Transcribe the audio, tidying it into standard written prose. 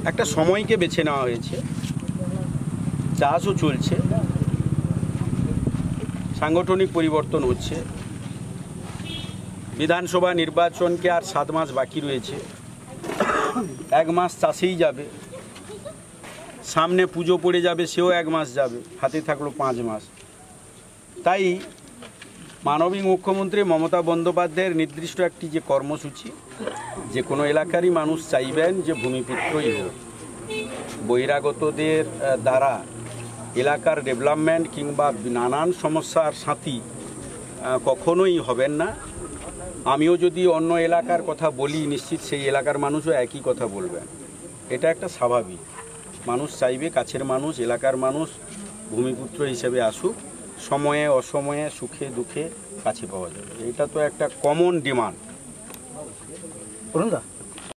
একটা সময়কে বেছে নেওয়া হয়েছে, চাষও চলছে, সাংগঠনিক পরিবর্তন হচ্ছে, বিধানসভা নির্বাচনকে আর 7 মাস বাকি রয়েছে, 1 মাস চাষেই যাবে, সামনে পুজো পড়ে যাবে, সেও 1 মাস যাবে, হাতে থাকলো 5 মাস। তাই মাননীয় মুখ্যমন্ত্রী মমতা বন্দ্যোপাধ্যায়ের নির্দিষ্ট একটি যে কর্মসূচি, যে কোনো এলাকারই মানুষ চাইবেন যে ভূমিপুত্রই হোক, বহিরাগতদের দ্বারা এলাকার ডেভেলপমেন্ট কিংবা নানান সমস্যার সাথী কখনোই হবেন না। আমিও যদি অন্য এলাকার কথা বলি, নিশ্চিত সেই এলাকার মানুষও একই কথা বলবেন। এটা একটা স্বাভাবিক, মানুষ চাইবে কাছের মানুষ, এলাকার মানুষ ভূমিপুত্র হিসেবে আসুক, সময়ে অসময়ে সুখে দুঃখে কাছে পাওয়া যাবে। এটা তো একটা কমন ডিমান্ড।